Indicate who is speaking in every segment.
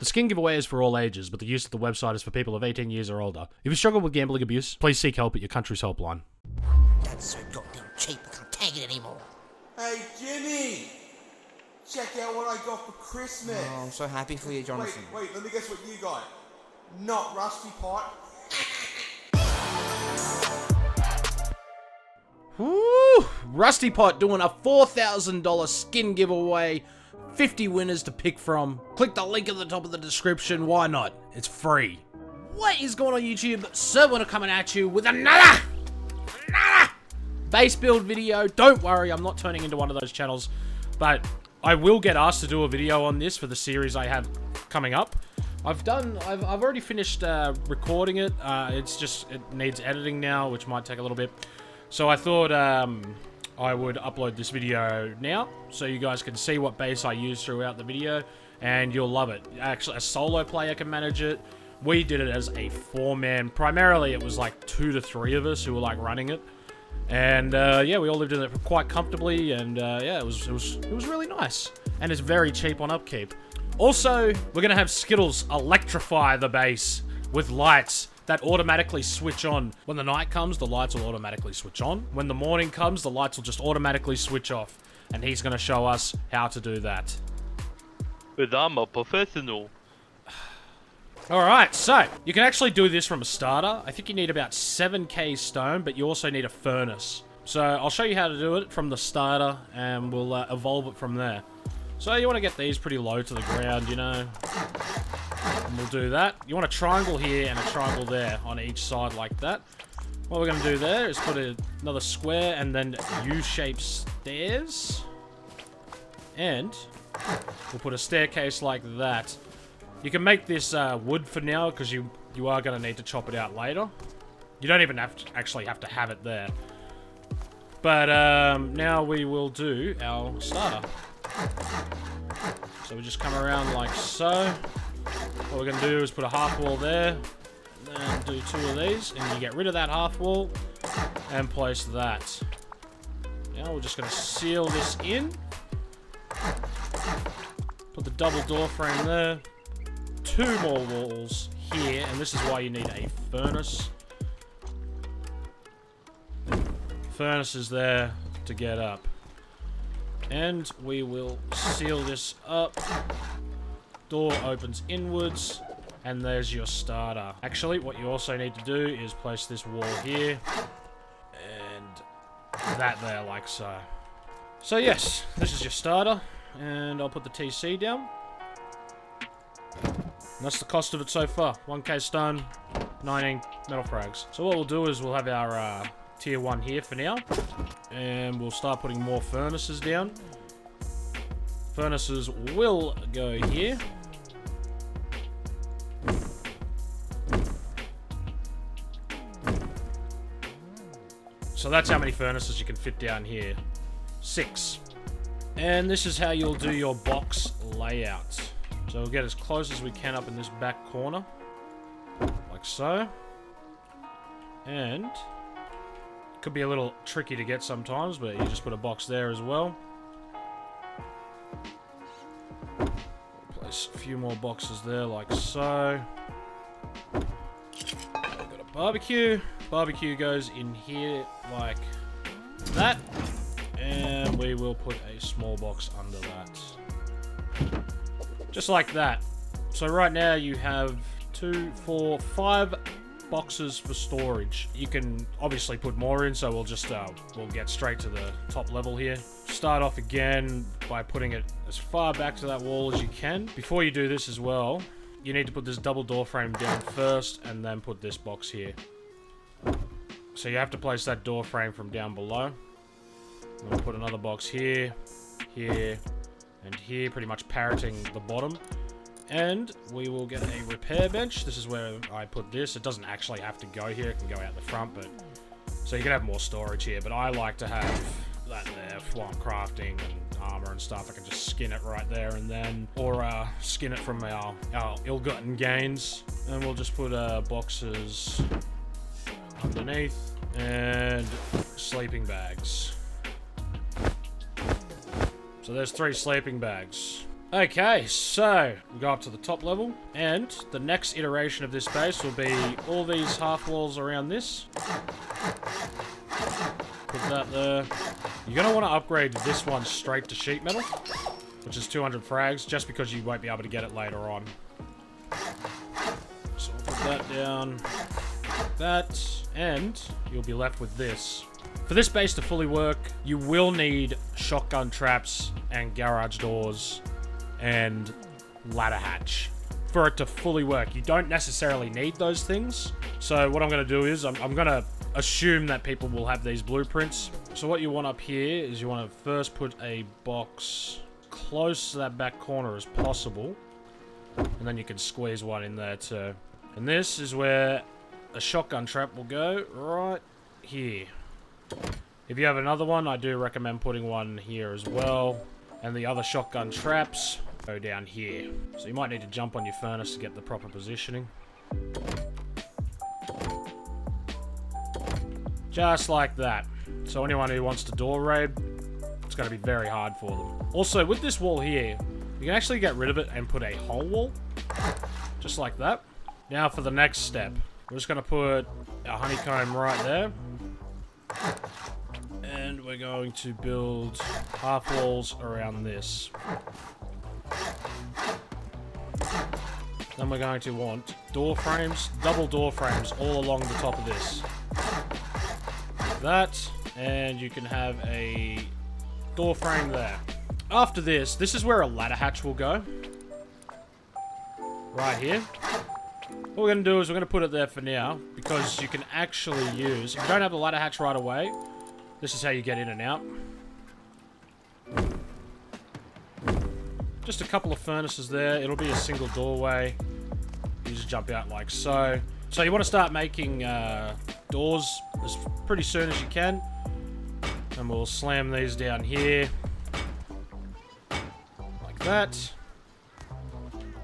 Speaker 1: The skin giveaway is for all ages, but the use of the website is for people of 18 years or older. If you struggle with gambling abuse, please seek help at your country's helpline.
Speaker 2: That's so goddamn cheap, I can't take it anymore.
Speaker 3: Hey, Jimmy! Check out what I got for Christmas.
Speaker 2: Oh, I'm so happy for you, Jonathan.
Speaker 3: Wait, let me guess what you got. Not Rusty Pot.
Speaker 1: Woo! Rusty Pot doing a $4,000 skin giveaway. 50 winners to pick from. Click the link at the top of the description. Why not? It's free. What is going on YouTube? SerWinter coming at you with another base build video. Don't worry, I'm not turning into one of those channels, but I will get asked to do a video on this for the series I have coming up. I've already finished recording it. It needs editing now, which might take a little bit. So I thought I would upload this video now, so you guys can see what base I use throughout the video, and you'll love it. Actually, a solo player can manage it. We did it as a 4-man. Primarily, it was like 2 to 3 of us who were like running it. And yeah, we all lived in it quite comfortably, and yeah, it was really nice. And it's very cheap on upkeep. Also, we're gonna have Skittles electrify the base with lights that automatically switch on. When the night comes, the lights will automatically switch on. When the morning comes, the lights will just automatically switch off. And he's gonna show us how to do that.
Speaker 4: But I'm a professional.
Speaker 1: Alright, so, you can actually do this from a starter. I think you need about 7k stone, but you also need a furnace. So, I'll show you how to do it from the starter, and we'll evolve it from there. So, you want to get these pretty low to the ground, you know. And we'll do that. You want a triangle here and a triangle there on each side like that. What we're going to do there is put another square and then U-shaped stairs. And we'll put a staircase like that. You can make this wood for now, because you are going to need to chop it out later. You don't even actually have to have it there. But now we will do our starter. So we just come around like so. What we're going to do is put a half wall there. And then do 2 of these. And you get rid of that half wall. And place that. Now we're just going to seal this in. Put the double door frame there. 2 more walls here, and this is why you need a furnace. Furnace is there to get up. And we will seal this up. Door opens inwards, and there's your starter. Actually, what you also need to do is place this wall here, and that there, like so. So yes, this is your starter, and I'll put the TC down. And that's the cost of it so far. 1k stone, 19 metal frags. So what we'll do is we'll have our tier 1 here for now. And we'll start putting more furnaces down. Furnaces will go here. So that's how many furnaces you can fit down here. 6. And this is how you'll do your box layout. So we'll get as close as we can up in this back corner. Like so. And it could be a little tricky to get sometimes, but you just put a box there as well. Place a few more boxes there like so. We've got a barbecue. Barbecue goes in here like that. And we will put a small box under that. Just like that. So right now you have 2, 4, 5 boxes for storage. You can obviously put more in, so we'll just we'll get straight to the top level here. Start off again by putting it as far back to that wall as you can. Before you do this as well, you need to put this double door frame down first and then put this box here. So you have to place that door frame from down below. And we'll put another box here, here, and here, pretty much parroting the bottom. And we will get a repair bench. This is where I put this. It doesn't actually have to go here. It can go out the front, but so you can have more storage here. But I like to have that there while I'm crafting and armor and stuff. I can just skin it right there and then, or skin it from our ill-gotten gains. And we'll just put boxes underneath and sleeping bags. So there's 3 sleeping bags. Okay, so we go up to the top level, and the next iteration of this base will be all these half walls around this. Put that there. You're going to want to upgrade this one straight to sheet metal, which is 200 frags, just because you won't be able to get it later on. So we'll put that down, that, and you'll be left with this. For this base to fully work, you will need shotgun traps and garage doors and ladder hatch for it to fully work. You don't necessarily need those things. So what I'm going to do is I'm going to assume that people will have these blueprints. So what you want up here is you want to first put a box close to that back corner as possible, and then you can squeeze one in there too. And this is where a shotgun trap will go, right here. If you have another one, I do recommend putting one here as well. And the other shotgun traps go down here. So you might need to jump on your furnace to get the proper positioning. Just like that. So anyone who wants to door raid, it's going to be very hard for them. Also, with this wall here, you can actually get rid of it and put a whole wall. Just like that. Now for the next step. We're just going to put a honeycomb right there. And we're going to build half walls around this. Then we're going to want door frames, double door frames all along the top of this. Like that, and you can have a door frame there. After this, this is where a ladder hatch will go. Right here. What we're going to do is we're going to put it there for now, because you can actually use, if you don't have the ladder hatch right away, this is how you get in and out. Just a couple of furnaces there. It'll be a single doorway. You just jump out like so. So you want to start making doors as pretty soon as you can. And we'll slam these down here. Like that.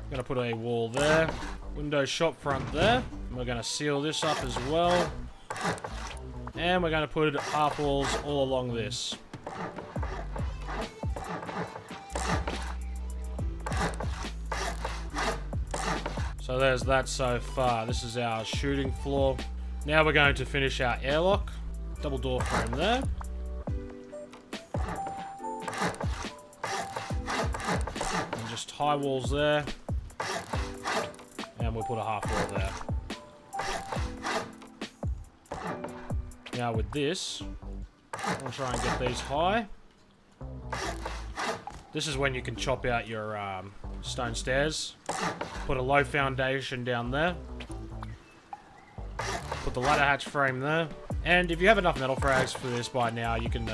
Speaker 1: Gonna put a wall there. Window shop front there. And we're gonna seal this up as well. And we're gonna put half walls all along this. So there's that so far. This is our shooting floor. Now we're going to finish our airlock. Double door frame there. And just high walls there. And we'll put a half wall there. Now with this, I'll try and get these high. This is when you can chop out your stone stairs. Put a low foundation down there. Put the ladder hatch frame there. And if you have enough metal frags for this by now, you can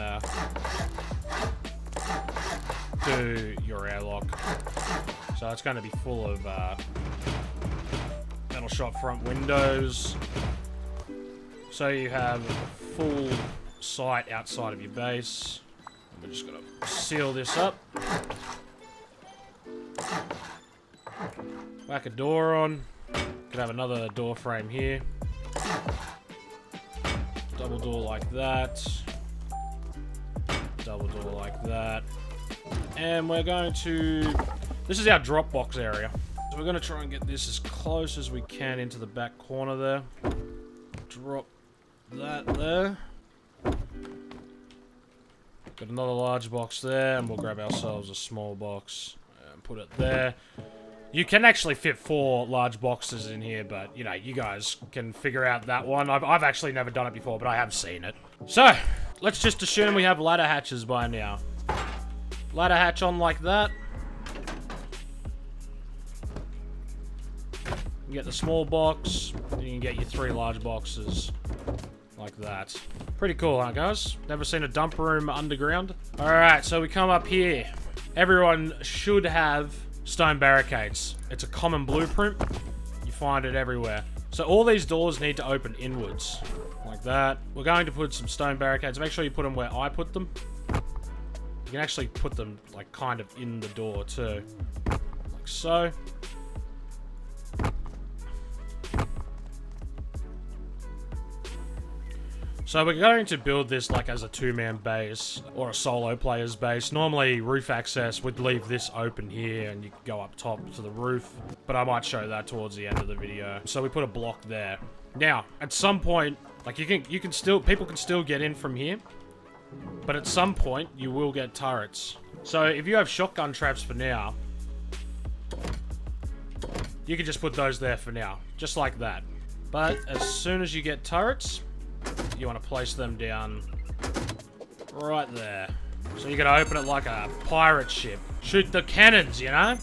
Speaker 1: do your airlock. So it's going to be full of metal shop front windows. So you have full sight outside of your base. And we're just going to seal this up. Whack a door on. Could have another door frame here. Double door like that. Double door like that. And we're going to... This is our drop box area. So we're going to try and get this as close as we can into the back corner there. Drop that there. Got another large box there, and we'll grab ourselves a small box and put it there. You can actually fit 4 large boxes in here, but, you know, you guys can figure out that one. I've actually never done it before, but I have seen it. So, let's just assume we have ladder hatches by now. Ladder hatch on like that. You get the small box, and you can get your 3 large boxes. Like that. Pretty cool, huh, guys? Never seen a dump room underground? Alright, so we come up here. Everyone should have stone barricades. It's a common blueprint. You find it everywhere. So all these doors need to open inwards. Like that. We're going to put some stone barricades. Make sure you put them where I put them. You can actually put them, like, kind of in the door, too. Like so. So we're going to build this like as a two-man base or a solo player's base. Normally roof access would leave this open here and you could go up top to the roof, but I might show that towards the end of the video. So we put a block there. Now, at some point, like people can still get in from here, but at some point you will get turrets. So if you have shotgun traps for now, you can just put those there for now, just like that. But as soon as you get turrets, you want to place them down right there. So you're going to open it like a pirate ship. Shoot the cannons, you know?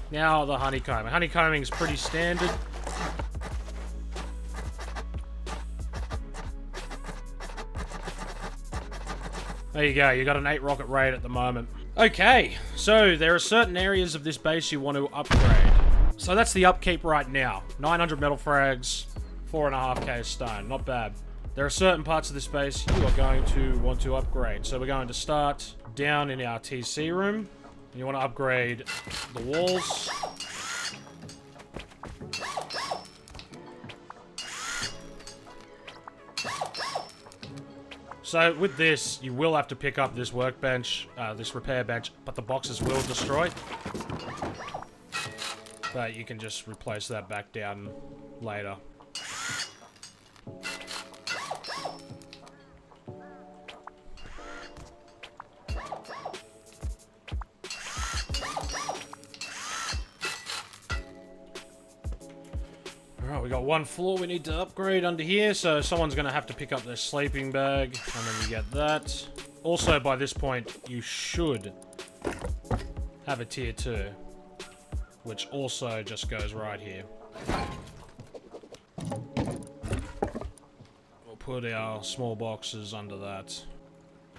Speaker 1: Now the honeycombing. Honeycombing is pretty standard. There you go, you got an 8 rocket raid at the moment. Okay, so there are certain areas of this base you want to upgrade. So that's the upkeep right now. 900 metal frags, 4.5k stone, not bad. There are certain parts of this base you are going to want to upgrade. So we're going to start down in our TC room. You want to upgrade the walls. So with this, you will have to pick up this workbench, this repair bench, but the boxes will destroy. But you can just replace that back down later. Alright, we got one floor we need to upgrade under here, so someone's going to have to pick up their sleeping bag, and then you get that. Also, by this point, you should have a tier 2, which also just goes right here. We'll put our small boxes under that.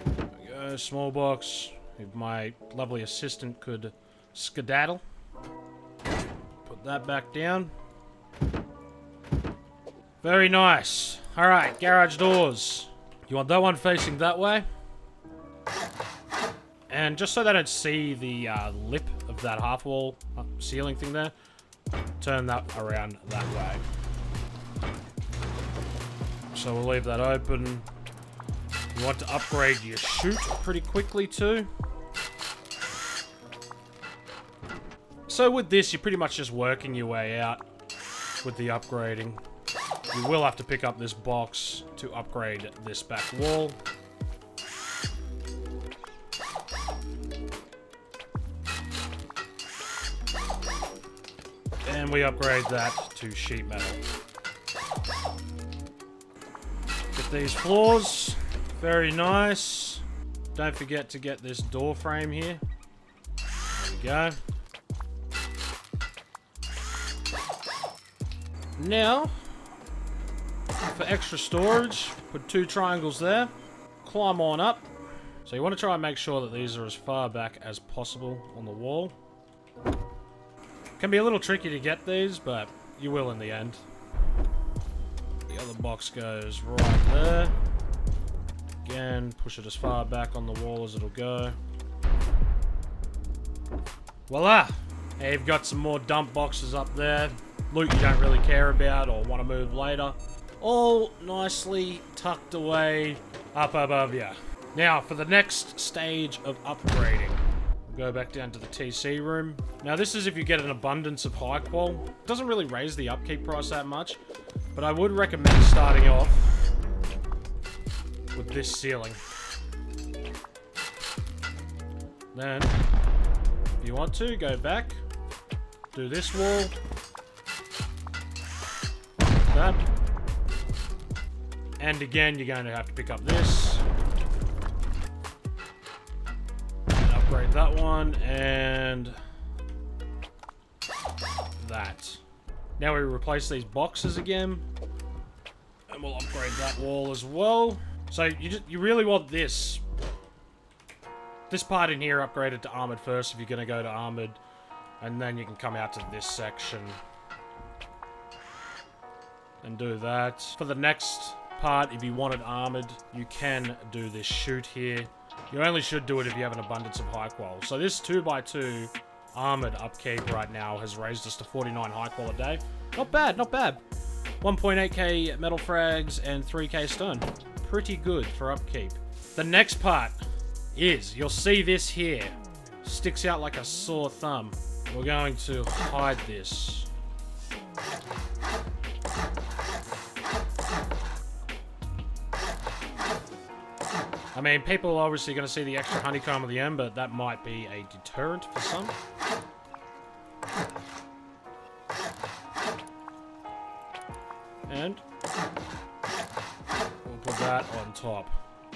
Speaker 1: There we go, small box. If my lovely assistant could skedaddle. Put that back down. Very nice. Alright, garage doors. You want that one facing that way. And just so they don't see the lip of that half wall ceiling thing there, turn that around that way. So we'll leave that open. You want to upgrade your chute pretty quickly too. So with this, you're pretty much just working your way out with the upgrading. You will have to pick up this box to upgrade this back wall. And we upgrade that to sheet metal. Get these floors. Very nice. Don't forget to get this door frame here. There we go. Now, for extra storage, put 2 triangles there. Climb on up. So you want to try and make sure that these are as far back as possible on the wall. Can be a little tricky to get these, but you will in the end. The other box goes right there. Again, push it as far back on the wall as it'll go. Voila! Now you've got some more dump boxes up there. Loot you don't really care about or want to move later. All nicely tucked away up above you. Now, for the next stage of upgrading, we'll go back down to the TC room. Now, this is if you get an abundance of high qual. It doesn't really raise the upkeep price that much, but I would recommend starting off with this ceiling. Then, if you want to, go back, do this wall, that. And again, you're going to have to pick up this. And upgrade that one, and that. Now we replace these boxes again. And we'll upgrade that wall as well. So you really want this part in here upgraded to armored first if you're going to go to armored. And then you can come out to this section and do that. For the next part, if you want it armored, you can do this chute here. You only should do it if you have an abundance of high qual. So this 2x2 armored upkeep right now has raised us to 49 high qual a day. Not bad, not bad. 1.8k metal frags and 3k stone. Pretty good for upkeep. The next part is, you'll see this here. Sticks out like a sore thumb. We're going to hide this. I mean, people are obviously going to see the extra honeycomb at the end, but that might be a deterrent for some. And we'll put that on top.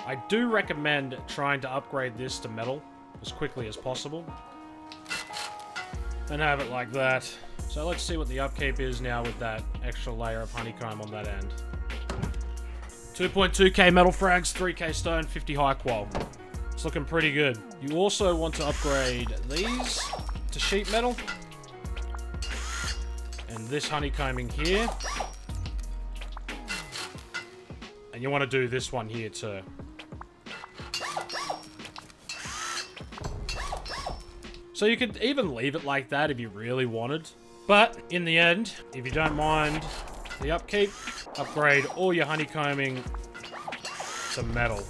Speaker 1: I do recommend trying to upgrade this to metal as quickly as possible. And have it like that. So let's see what the upkeep is now with that extra layer of honeycomb on that end. 2.2k metal frags, 3k stone, 50 high qual. It's looking pretty good. You also want to upgrade these to sheet metal. And this honeycombing here. And you want to do this one here too. So you could even leave it like that if you really wanted. But in the end, if you don't mind the upkeep, upgrade all your honeycombing to metal.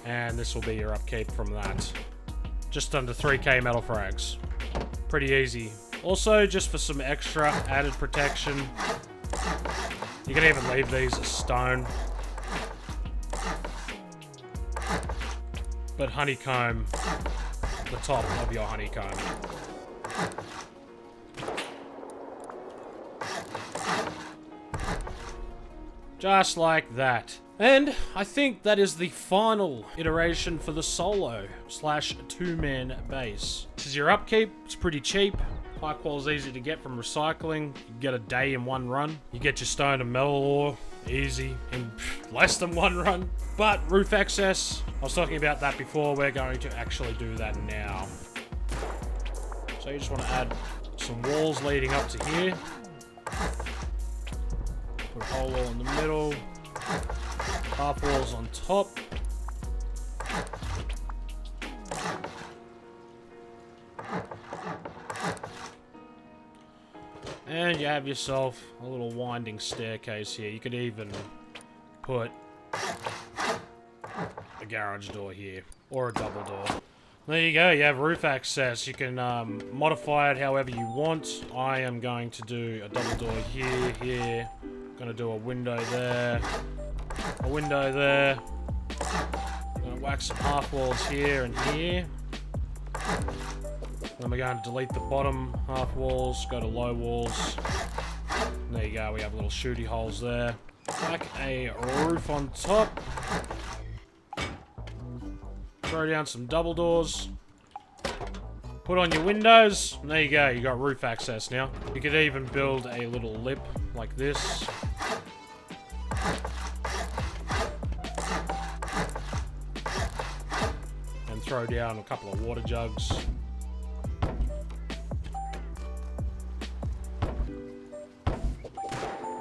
Speaker 1: And this will be your upkeep from that. Just under 3k metal frags. Pretty easy. Also, just for some extra added protection, you can even leave these as stone. But honeycomb the top of your honeycomb. Just like that. And I think that is the final iteration for the solo / two-man base. This is your upkeep. It's pretty cheap. High qual is easy to get from recycling. You get a day in one run. You get your stone and metal ore easy in less than one run. But roof access, I was talking about that before. We're going to actually do that now. So you just want to add some walls leading up to here. Put a whole wall in the middle. Half walls on top. And you have yourself a little winding staircase here. You could even put a garage door here, or a double door. There you go, you have roof access. You can modify it however you want. I am going to do a double door here. Gonna do a window there. A window there. Gonna whack some half walls here and here. Then we're going to delete the bottom half walls, go to low walls. There you go, we have little shooty holes there. Whack a roof on top. Throw down some double doors. Put on your windows. And there you go, you got roof access now. You could even build a little lip like this. And throw down a couple of water jugs.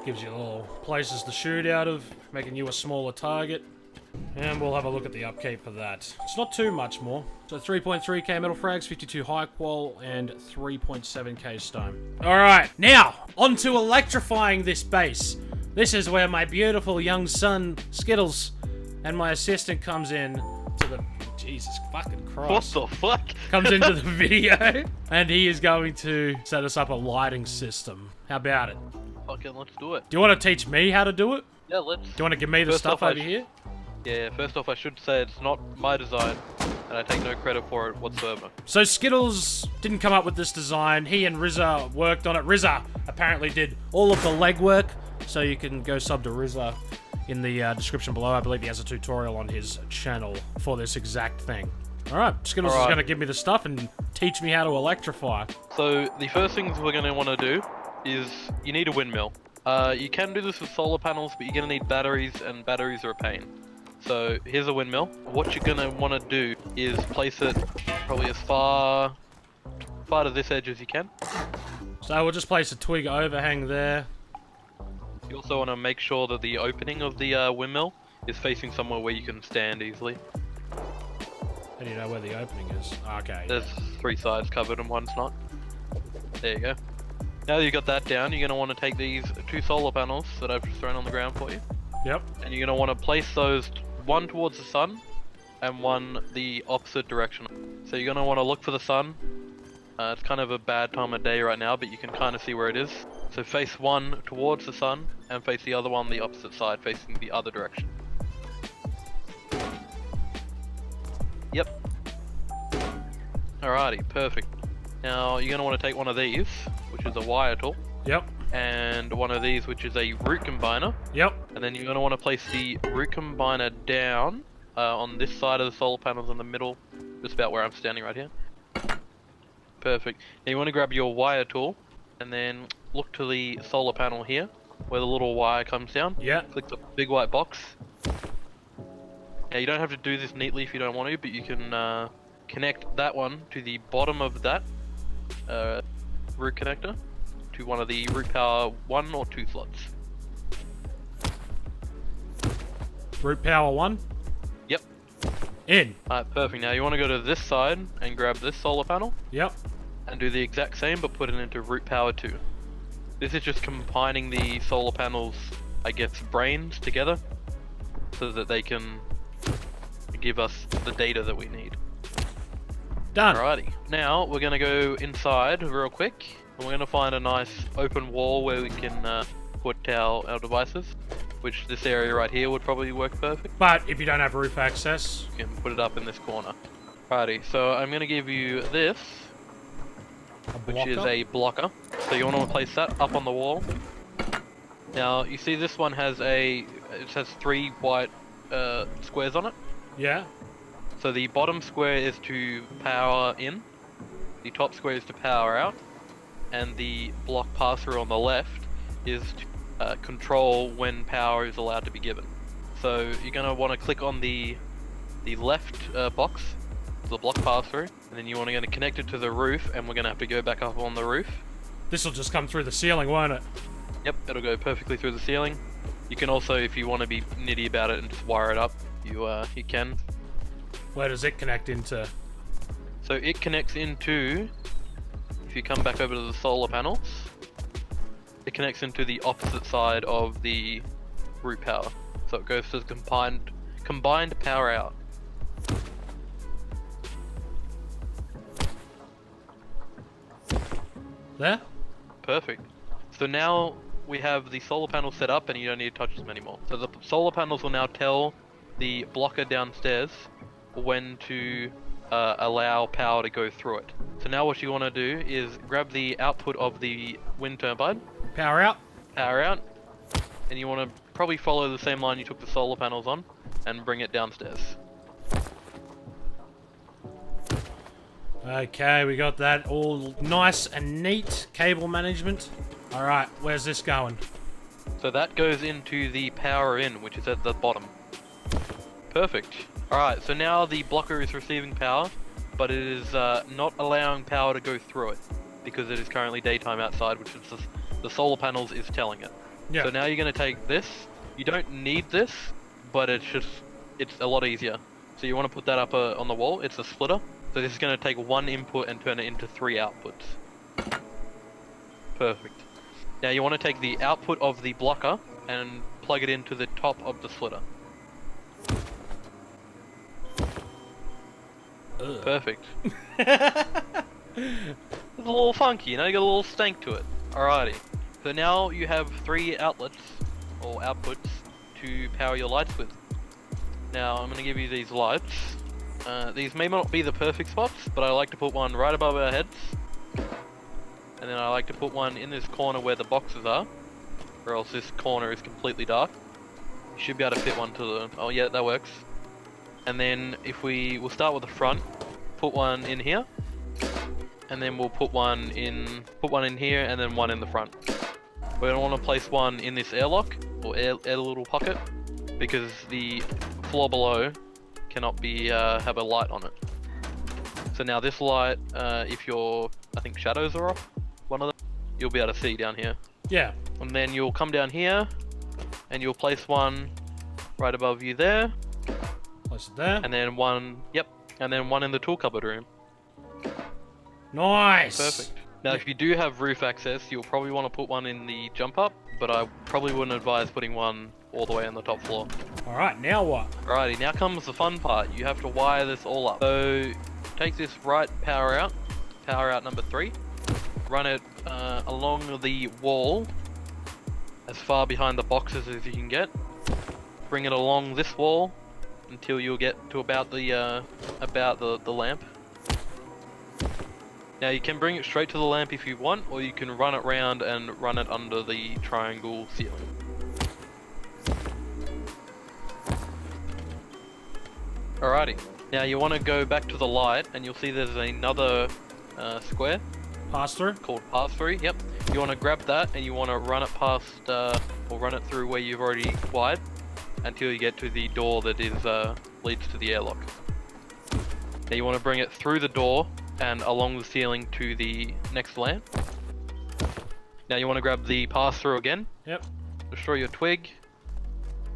Speaker 1: Gives you little places to shoot out of, making you a smaller target. And we'll have a look at the upkeep for that. It's not too much more. So 3.3k metal frags, 52 high qual, and 3.7k stone. Alright, now, on to electrifying this base. This is where my beautiful young son, Skittles, and my assistant comes in to the... Jesus fucking Christ.
Speaker 4: What the fuck?
Speaker 1: Comes into the video, and he is going to set us up a lighting system. How about it?
Speaker 4: Fucking let's do it.
Speaker 1: Do you want to teach me how to do it?
Speaker 4: Yeah, let's.
Speaker 1: Do you want to give me the stuff over here?
Speaker 4: Yeah, first off, I should say it's not my design, and I take no credit for it whatsoever.
Speaker 1: So Skittles didn't come up with this design. He and Rizza worked on it. Rizza apparently did all of the legwork, so you can go sub to Rizza in the description below. I believe he has a tutorial on his channel for this exact thing. Alright, Skittles is going to give me the stuff and teach me how to electrify.
Speaker 4: So, the first things we're going to want to do is you need a windmill. You can do this with solar panels, but you're going to need batteries, and batteries are a pain. So here's a windmill. What you're going to want to do is place it probably as far to this edge as you can.
Speaker 1: So we'll just place a twig overhang there.
Speaker 4: You also want to make sure that the opening of the windmill is facing somewhere where you can stand easily.
Speaker 1: How do you know where the opening is? Okay.
Speaker 4: There's 3 sides covered and one's not. There you go. Now that you've got that down, you're going to want to take these 2 solar panels that I've just thrown on the ground for you.
Speaker 1: Yep.
Speaker 4: And you're going to want to place those, one towards the sun and one the opposite direction. So you're going to want to look for the sun. It's kind of a bad time of day right now, but you can kind of see where it is. So face one towards the sun and face the other one the opposite side, facing the other direction. Yep. Alrighty, perfect. Now you're going to want to take one of these, which is a wire tool.
Speaker 1: Yep.
Speaker 4: And one of these, which is a root combiner.
Speaker 1: Yep.
Speaker 4: And then you're going to want to place the root combiner down on this side of the solar panels in the middle, just about where I'm standing right here. Perfect. Now you want to grab your wire tool and then look to the solar panel here, where the little wire comes down.
Speaker 1: Yeah.
Speaker 4: Click the big white box. Now you don't have to do this neatly if you don't want to, but you can connect that one to the bottom of that root connector to one of the root power 1 or 2 slots.
Speaker 1: Root power 1?
Speaker 4: Yep.
Speaker 1: In.
Speaker 4: Alright, perfect. Now you want to go to this side and grab this solar panel.
Speaker 1: Yep.
Speaker 4: And do the exact same, but put it into root power 2. This is just combining the solar panels, I guess, brains together, so that they can give us the data that we need.
Speaker 1: Done.
Speaker 4: Alrighty. Now we're going to go inside real quick, and we're going to find a nice open wall where we can put our devices, which this area right here would probably work perfect.
Speaker 1: But if you don't have roof access...
Speaker 4: You can put it up in this corner. Alrighty, so I'm going to give you this, which is a blocker. So you want to place that up on the wall. Now you see this one has it has 3 white squares on it.
Speaker 1: Yeah.
Speaker 4: So the bottom square is to power in, the top square is to power out, and the block pass-through on the left is to control when power is allowed to be given. So you're going to want to click on the left box, the block pass-through, and then you want to connect it to the roof, and we're going to have to go back up on the roof.
Speaker 1: This will just come through the ceiling, won't it?
Speaker 4: Yep, it'll go perfectly through the ceiling. You can also, if you want to be nitty about it and just wire it up, you can.
Speaker 1: Where does it connect into?
Speaker 4: So it connects into, if you come back over to the solar panels, it connects into the opposite side of the root power. So it goes to the combined power out.
Speaker 1: There?
Speaker 4: Perfect. So now we have the solar panels set up and you don't need to touch them anymore. So the solar panels will now tell the blocker downstairs when to allow power to go through it. So now what you want to do is grab the output of the wind turbine.
Speaker 1: Power out?
Speaker 4: Power out. And you want to probably follow the same line you took the solar panels on and bring it downstairs.
Speaker 1: Okay, we got that all nice and neat. Cable management. Alright, where's this going?
Speaker 4: So that goes into the power in, which is at the bottom. Perfect. Alright, so now the blocker is receiving power, but it is not allowing power to go through it, because it is currently daytime outside, which is the solar panels is telling it.
Speaker 1: Yeah.
Speaker 4: So now you're going to take this. You don't need this, but it's a lot easier. So you want to put that up on the wall. It's a splitter. So this is going to take 1 input and turn it into 3 outputs. Perfect. Now you want to take the output of the blocker and plug it into the top of the splitter.
Speaker 1: Ugh.
Speaker 4: Perfect. It's a little funky, you know, you got a little stank to it. Alrighty. So now you have 3 outlets, or outputs, to power your lights with. Now I'm going to give you these lights. These may not be the perfect spots, but I like to put one right above our heads. And then I like to put one in this corner where the boxes are, or else this corner is completely dark. You should be able to fit one to the... Oh yeah, that works. And then if we'll start with the front, put one in here, and then we'll put one in here, and then one in the front. We're gonna want to place one in this airlock, or air little pocket, because the floor below cannot be have a light on it. So now this light, if I think shadows are off, one of them, you'll be able to see down here.
Speaker 1: Yeah.
Speaker 4: And then you'll come down here, and you'll place one right above you there.
Speaker 1: Place it there.
Speaker 4: And then one, yep, and then one in the tool cupboard room.
Speaker 1: Nice.
Speaker 4: Perfect. Now, if you do have roof access, you'll probably want to put one in the jump up, but I probably wouldn't advise putting one all the way on the top floor.
Speaker 1: Alright, now what?
Speaker 4: Alrighty, now comes the fun part. You have to wire this all up. So, take this right power out number 3, run it along the wall as far behind the boxes as you can get. Bring it along this wall until you'll get to about the lamp. Now you can bring it straight to the lamp if you want, or you can run it round and run it under the triangle ceiling. Alrighty, now you want to go back to the light and you'll see there's another square
Speaker 1: Pass through?
Speaker 4: called pass through. Yep, you want to grab that and you want to run it past or run it through where you've already wired until you get to the door that is leads to the airlock. Now you want to bring it through the door and along the ceiling to the next lamp. Now you want to grab the pass through again.
Speaker 1: Yep.
Speaker 4: Destroy your twig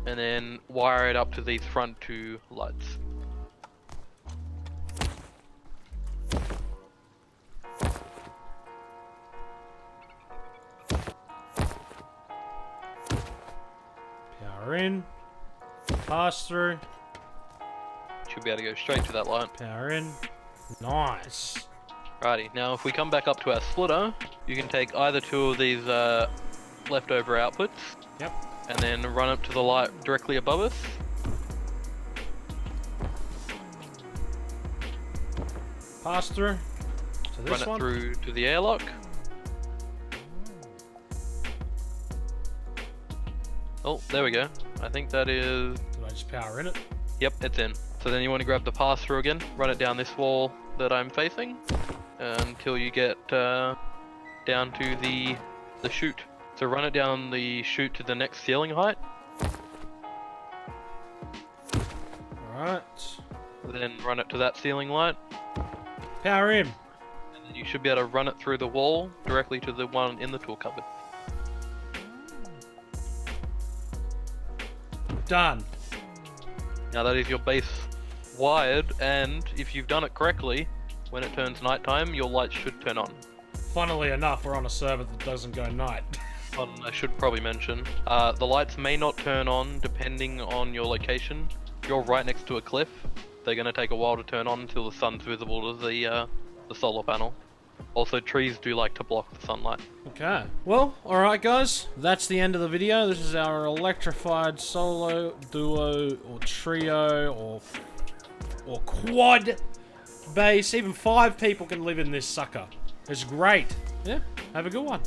Speaker 4: and then wire it up to these front 2 lights.
Speaker 1: Power in. Pass through.
Speaker 4: Should be able to go straight to that light.
Speaker 1: Power in. Nice.
Speaker 4: Righty, now if we come back up to our splitter, you can take either 2 of these leftover outputs.
Speaker 1: Yep.
Speaker 4: And then run up to the light directly above us.
Speaker 1: Pass through. To this
Speaker 4: Run it
Speaker 1: one.
Speaker 4: through to the airlock. Oh, there we go. I think that is...
Speaker 1: Did I just power in it?
Speaker 4: Yep, it's in. So then you want to grab the pass through again, run it down this wall that I'm facing until you get down to the chute. So run it down the chute to the next ceiling height.
Speaker 1: Alright.
Speaker 4: Then run it to that ceiling light.
Speaker 1: Power in.
Speaker 4: And then you should be able to run it through the wall directly to the one in the tool cupboard.
Speaker 1: Done.
Speaker 4: Now that is your base wired, and if you've done it correctly, when it turns nighttime, your lights should turn on.
Speaker 1: Funnily enough, we're on a server that doesn't go night.
Speaker 4: I should probably mention, the lights may not turn on depending on your location. If you're right next to a cliff, they're going to take a while to turn on until the sun's visible to the solar panel. Also, trees do like to block the sunlight.
Speaker 1: Okay. Well, alright guys, that's the end of the video. This is our electrified solo, duo, or trio, or quad base. Even 5 people can live in this sucker. It's great. Yeah, have a good one.